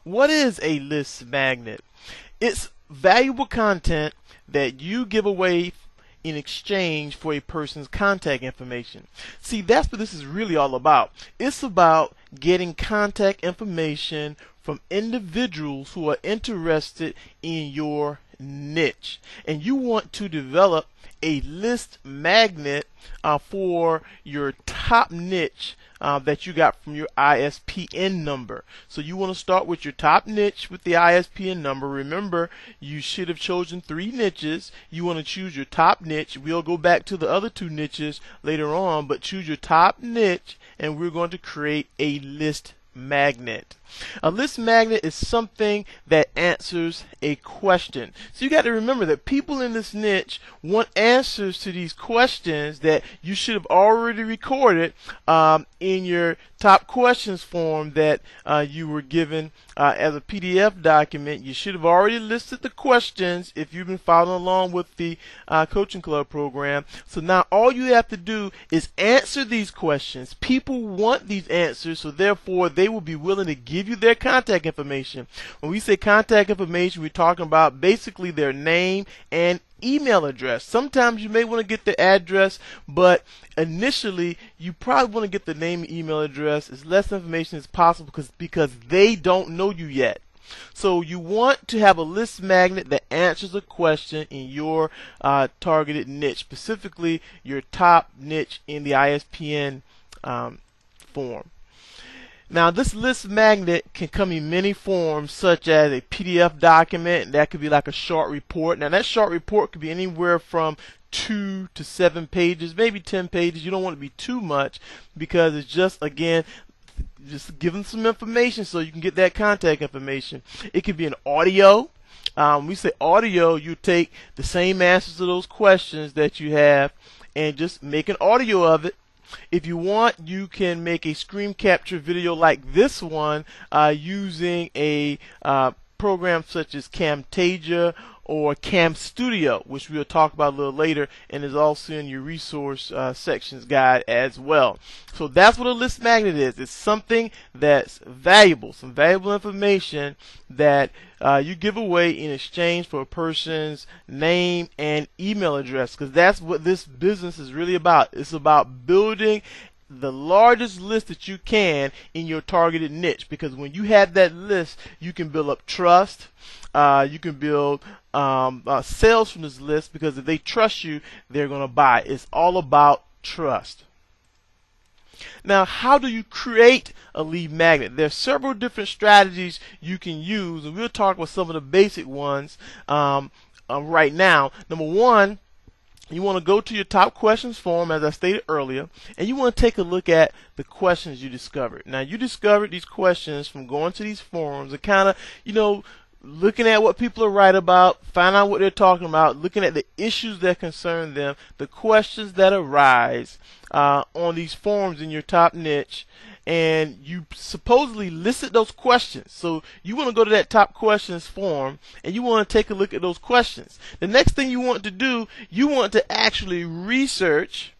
What is a list magnet? It's valuable content that you give away in exchange for a person's contact information. See, that's what this is really all about. It's about getting contact information from individuals who are interested in your niche. And you want to develop a list magnet for your top niche that you got from your ISPN number. So you want to start with your top niche with the ISPN number. Remember, you should have chosen 3 niches. You want to choose your top niche. We'll go back to the other 2 niches later on, but choose your top niche and we're going to create a list magnet. A list magnet is something that answers a question. So you got to remember that people in this niche want answers to these questions that you should have already recorded in your top questions form that you were given as a PDF document. You should have already listed the questions if you've been following along with the coaching club program. So now all you have to do is answer these questions. People want these answers, so therefore they will be willing to give you their contact information. When we say contact information, we're talking about basically their name and email address. Sometimes you may want to get the address, but initially you probably want to get the name and email address, as less information as possible because they don't know you yet. So you want to have a list magnet that answers a question in your targeted niche, specifically your top niche in the ISPN form. Now, this list magnet can come in many forms, such as a PDF document. That could be like a short report. Now, that short report could be anywhere from 2 to 7 pages, maybe 10 pages. You don't want it to be too much because it's just, again, just giving some information so you can get that contact information. It could be an audio. When we say audio, you take the same answers to those questions that you have and just make an audio of it. If you want, you can make a screen capture video like this one using a program such as Camtasia or Cam Studio, which we'll talk about a little later, and is also in your resource sections guide as well. So that's what a list magnet is. It's something that's valuable, some valuable information that you give away in exchange for a person's name and email address, because that's what this business is really about. It's about building the largest list that you can in your targeted niche, because when you have that list, you can build up trust. You can build sales from this list, because if they trust you, they're going to buy. It's all about trust. Now, how do you create a lead magnet? There are several different strategies you can use, and we'll talk about some of the basic ones right now. Number one, you want to go to your top questions form, as I stated earlier, and you want to take a look at the questions you discovered. Now, you discovered these questions from going to these forums and kind of, looking at what people are writing about, find out what they're talking about, looking at the issues that concern them, the questions that arise on these forums in your top niche, and you supposedly listed those questions. So you want to go to that top questions forum and you want to take a look at those questions. The next thing you want to do, you want to actually research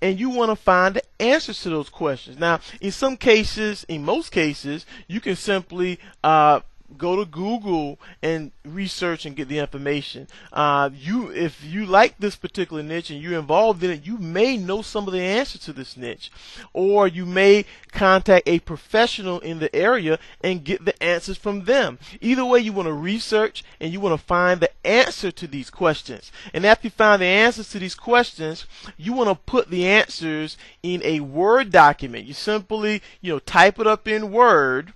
and you want to find the answers to those questions. Now, in some cases, in most cases, you can simply go to Google and research and get the information. If you like this particular niche and you're involved in it, you may know some of the answers to this niche, or you may contact a professional in the area and get the answers from them. Either way, you want to research and you want to find the answer to these questions. And after you find the answers to these questions, you want to put the answers in a Word document. You simply, type it up in Word.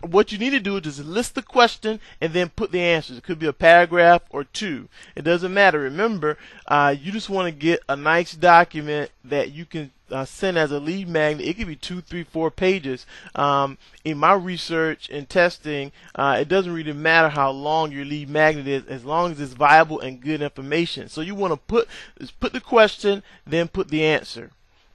What you need to do is just list the question and then put the answers. It could be a paragraph or 2. It doesn't matter. Remember, you just want to get a nice document that you can send as a lead magnet. It could be 2, 3, 4 pages. In my research and testing, it doesn't really matter how long your lead magnet is, as long as it's viable and good information. So you want to put the question, then put the answer.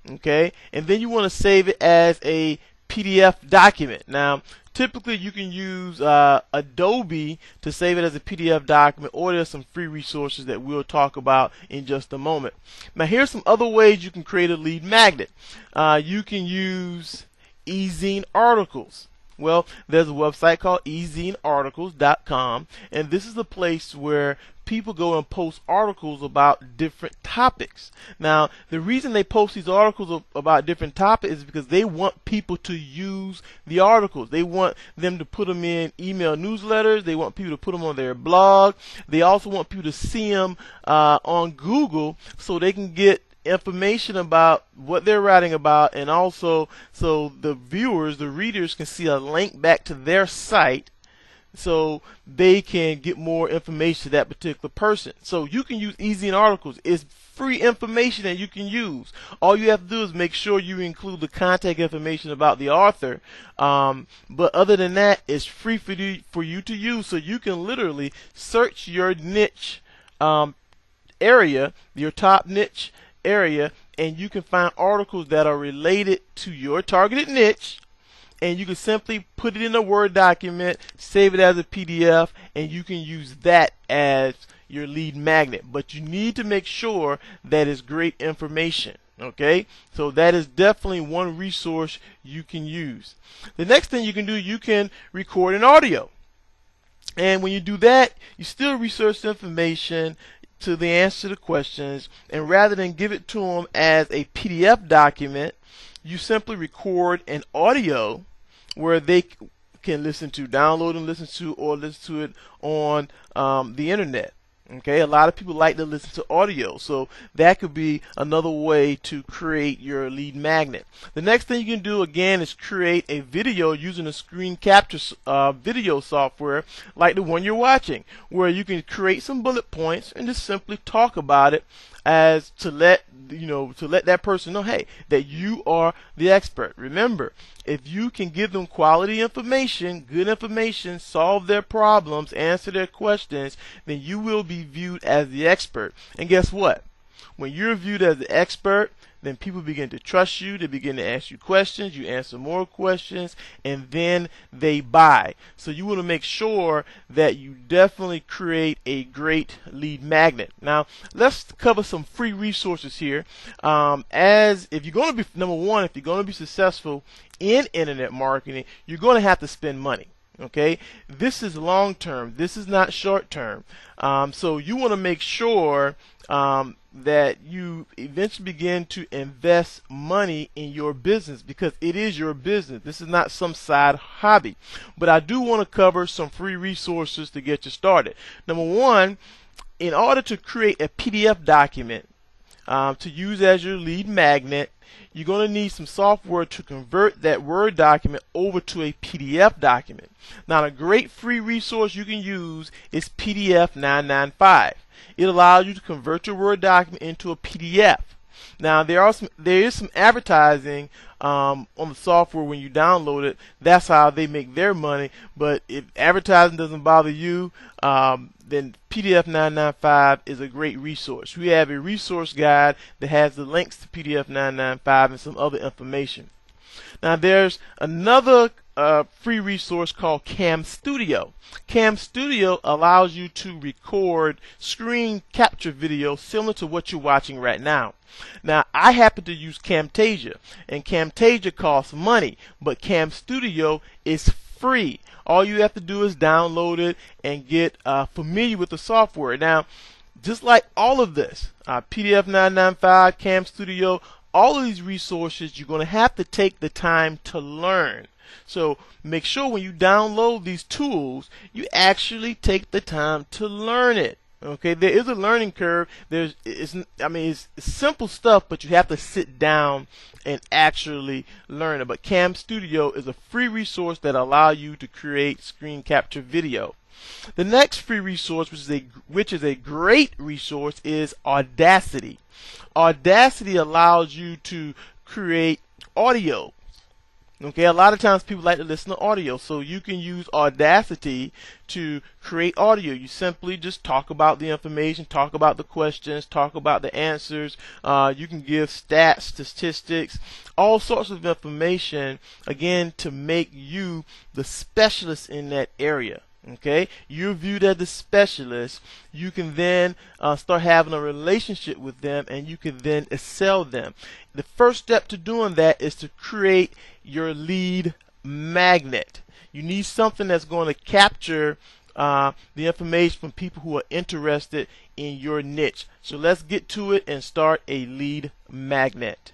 Okay, and then you want to save it as a PDF document. Now, typically you can use Adobe to save it as a PDF document, or there's some free resources that we'll talk about in just a moment. Now, here's some other ways you can create a lead magnet. You can use e-zine articles. Well, there's a website called ezinearticles.com, and this is a place where people go and post articles about different topics. Now, the reason they post these articles about different topics is because they want people to use the articles. They want them to put them in email newsletters. They want people to put them on their blog. They also want people to see them on Google so they can get information about what they're writing about, and also so the viewers, the readers, can see a link back to their site so they can get more information to that particular person. So you can use Ezine Articles. It's free information that you can use. All you have to do is make sure you include the contact information about the author. But other than that, it's free for you to use, so you can literally search your niche area, your top niche area, and you can find articles that are related to your targeted niche, and you can simply put it in a Word document, save it as a PDF, and you can use that as your lead magnet. But you need to make sure that it's great information. Okay, so that is definitely one resource you can use. The next thing you can do, you can record an audio, and when you do that, you still research the information to the answer to the questions, and rather than give it to them as a PDF document, you simply record an audio where they can listen to, download and listen to, or listen to it on the internet. Okay, a lot of people like to listen to audio, so that could be another way to create your lead magnet. The next thing you can do again is create a video using a screen capture video software like the one you're watching, where you can create some bullet points and just simply talk about it as to let that person know, hey, that you are the expert. Remember, if you can give them quality information, good information, solve their problems, answer their questions, then you will be viewed as the expert. And guess what? When you're viewed as the expert, then people begin to trust you. They begin to ask you questions. You answer more questions, and then they buy. So you want to make sure that you definitely create a great lead magnet. Now, let's cover some free resources here. As if you're going to be, number one, if you're going to be successful in internet marketing, you're going to have to spend money. Okay, this is long term. This is not short term. So you want to make sure that you eventually begin to invest money in your business, because it is your business. This is not some side hobby. But I do want to cover some free resources to get you started. Number one, in order to create a PDF document to use as your lead magnet, you're going to need some software to convert that Word document over to a PDF document. Now, a great free resource you can use is PDF 995. It allows you to convert your Word document into a PDF. Now, there is some advertising on the software when you download it. That's how they make their money. But if advertising doesn't bother you, then PDF 995 is a great resource. We have a resource guide that has the links to PDF 995 and some other information. Now, there's another free resource called Cam Studio. Cam Studio allows you to record screen capture video similar to what you're watching right now. Now, I happen to use Camtasia, and Camtasia costs money, but Cam Studio is free. All you have to do is download it and get familiar with the software. Now, just like all of this, PDF 995, Cam Studio, all of these resources, you're going to have to take the time to learn. So make sure when you download these tools, you actually take the time to learn it. Okay, there is a learning curve. It's simple stuff, but you have to sit down and actually learn it. But Cam Studio is a free resource that allows you to create screen capture video. The next free resource, which is a great resource, is Audacity. Audacity allows you to create audio. Okay, a lot of times people like to listen to audio, so you can use Audacity to create audio. You simply just talk about the information, talk about the questions, talk about the answers. You can give stats, statistics, all sorts of information, again, to make you the specialist in that area. Okay, you're viewed as the specialist. You can then start having a relationship with them, and you can then sell them. The first step to doing that is to create your lead magnet. You need something that's going to capture the information from people who are interested in your niche. So let's get to it and start a lead magnet.